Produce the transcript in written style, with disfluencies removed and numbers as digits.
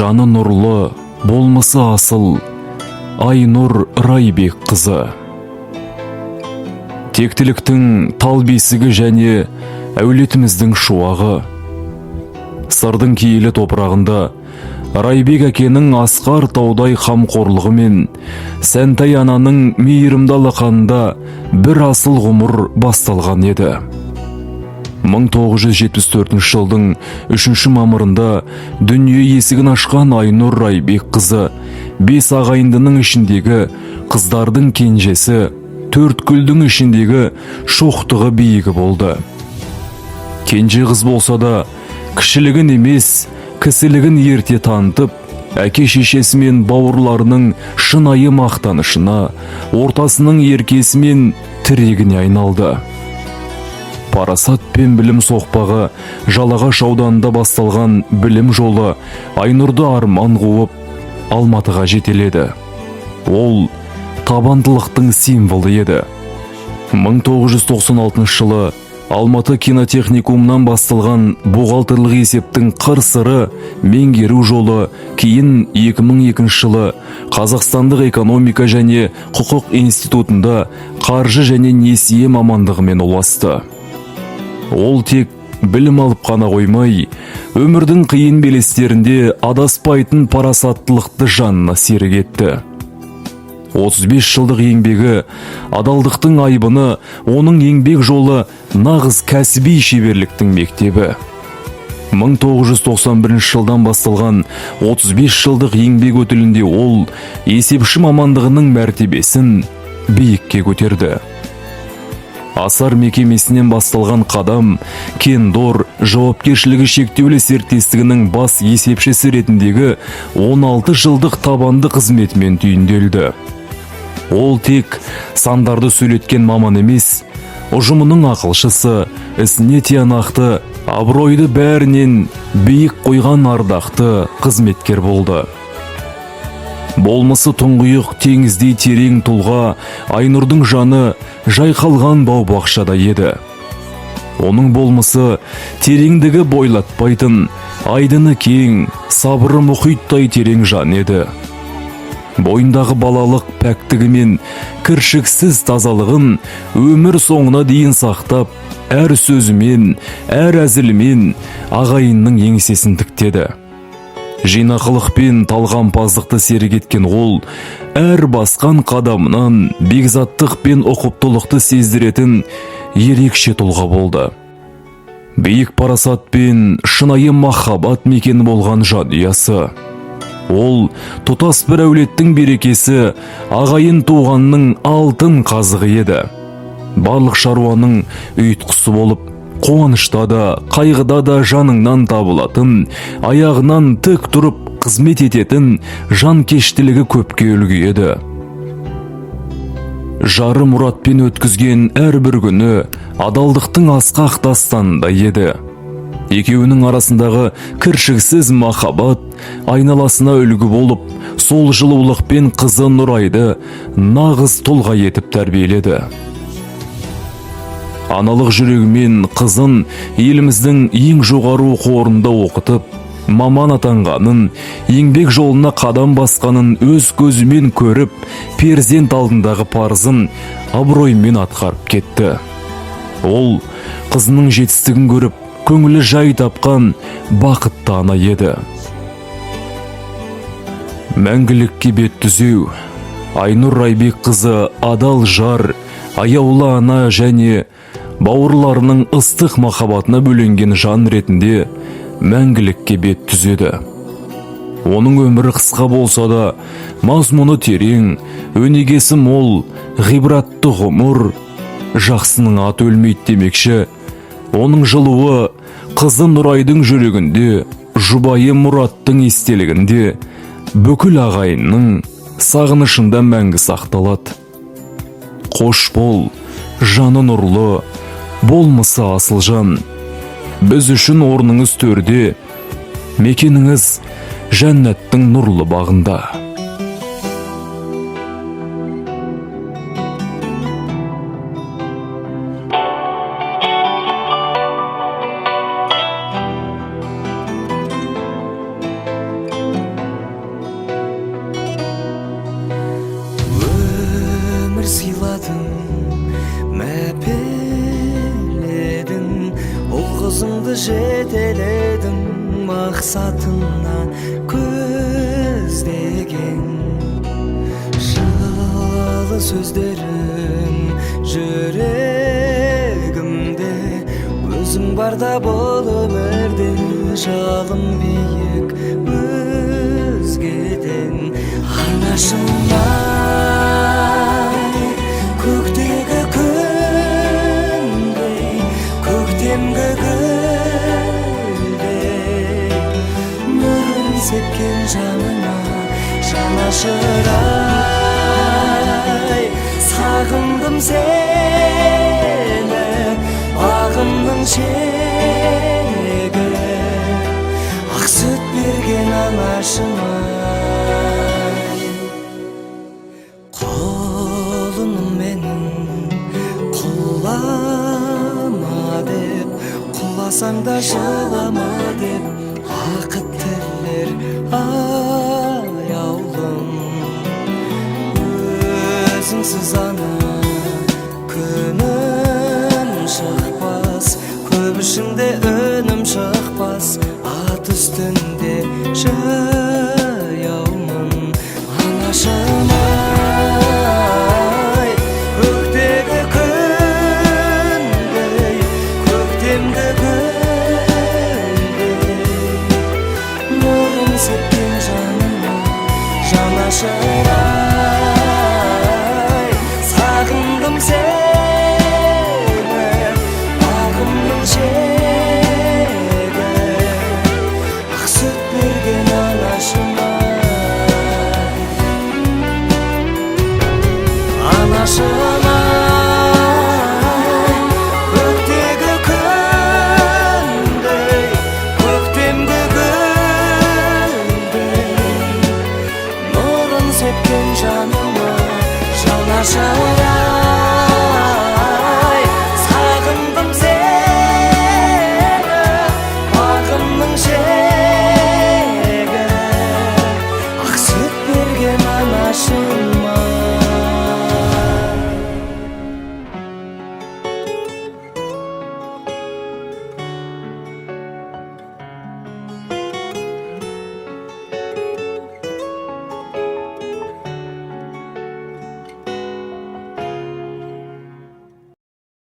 Жаны нұрлы, болмысы асыл, Айнұр Райбек қызы. Тектіліктің тал бесігі және әулетіміздің шуағы. Сырдың киелі топырағында Райбек әкенің асқар таудай қамқорлығы мен Сәнтай ананың мейірімдалы қанында бір асыл ғұмыр басталған еді. 1974 жылдың 3 мамырында дүние есігін ашқан Айнұр Райбек қызы 5 ағайындының ішіндегі қыздардың кенжесі, төрткүлдің ішіндегі шоқтығы биігі болды. Кенже қыз болса да, кішілігін емес, кісілігін ерте танытып, әке шешесі мен бауырларының шынайы мақтанышына, ортасының еркесі мен тірегіне айналды. Парасат пен білім соқпағы Жалағаш ауданында басталған білім жолы Айнұрды арман қуып Алматыға жетеледі. Ол табандылықтың символы еді. 1996 жылы Алматы кинотехникумынан басталған бухгалтерлік есептің қыр-сыры меңгеру жолы кейін 2002 жылы Қазақстандық экономика және құқық институтында қаржы және несие мамандығымен ұласты. Ол тек білім алып қана қоймай, өмірдің қиын белестерінде адаспайтын парасаттылықты жанына серік етті. 35 жылдық еңбегі, адалдықтың айбыны, оның еңбек жолы нағыз кәсіби шеберліктің мектебі. 1991 жылдан басталған 35 жылдық еңбек өтілінде ол есепші мамандығының мәртебесін биікке көтерді. Асар мекемесінен басталған қадам Кендор жауапкершілігі шектеулі серіктестігінің бас есепшісі ретіндегі 16 жылдық табанды қызметімен түйінделді. Ол тек сандарды сөйлеткен маман емес, ұжымының ақылшысы, ісіне тиянақты, абыройды бәрінен биік қойған ардақты қызметкер болды. Болмысы тұңғиық теңіздей терең тұлға Айнұрдың жаны жайқалған бау-бақшада еді. Оның болмысы тереңдігі бойлатпайтын, айдыны кең, сабыры мұхиттай терең жан еді. Бойындағы балалық пәктігі мен кіршіксіз тазалығын өмір соңына дейін сақтап, әр сөзімен, әр әзілімен ағайынның еңсесін тіктеді. Жинақылық пен талғампаздықты серік еткен ол, әр басқан қадамынан бекзаттық пен ұқыптылықты сездіретін ерекше тұлға болды. Биік парасат пен шынайы махаббат мекені болған жанұясы. Ол тұтас бір әулеттің берекесі, ағайын туғанның алтын қазығы еді. Барлық шаруаның ұйытқысы болып, қуанышта да, қайғыда да жаныңнан табылатын, аяғынан тік тұрып қызмет ететін жанкештілігі көпке үлгі еді. Жары мұратпен өткізген әрбір күні адалдықтың асқақ дастанында еді. Екеуінің арасындағы кіршіксіз махаббат айналасына үлгі болып, сол жылулықпен қызы Нұрайды нағыз тұлға етіп тәрбиеледі. Аналық жүрегімен қызын еліміздің ең жоғары оқу орнында оқытып, маман атанғанын, еңбек жолына қадам басқанын өз көзімен көріп, перзент алдындағы парызын абыроймен атқарып кетті. Ол қызының жетістігін көріп, көңілі жай тапқан бақытты ана еді. Мәңгілікке бет түзеу, Айнұр Райбек қызы адал жар, аяулы ана және бауырларының ыстық махаббатына бөленген жан ретінде мәңгілікке бет түзеді. Оның өмірі қысқа болса да, мазмұны терең, өнегесі мол, ғибратты ғұмыр, жақсының аты өлмейді демекші. Оның жылуы қызы Нұрайдың жүрегінде, жұбайы Мұраттың естелігінде, бүкіл ағайынның сағынышында мәңгі сақталады. Қош бол, жаны нұрлы, болмысы асыл жан. Біз үшін орныңыз төрде, мекеніңіз жәннаттың нұрлы бағында. жетеледің мақсатына көздеген. Жылы сөздерің жүрегімде, өзің барда бұл өмірде жалым биік өзгеден. Анашымай, көктегі күндей, көктемгі гүлдей, нұрын сепкен жанына жанашырай. Сағындым сені, бағымның шегі, ақ сүт берген анашымай. Құлыным менің құлама деп, құласаң да жылама деп, бақыт тілер аяулым. Өзіңсіз ана күнім шықпас, көп ішінде үнім шықпас, ат үстінде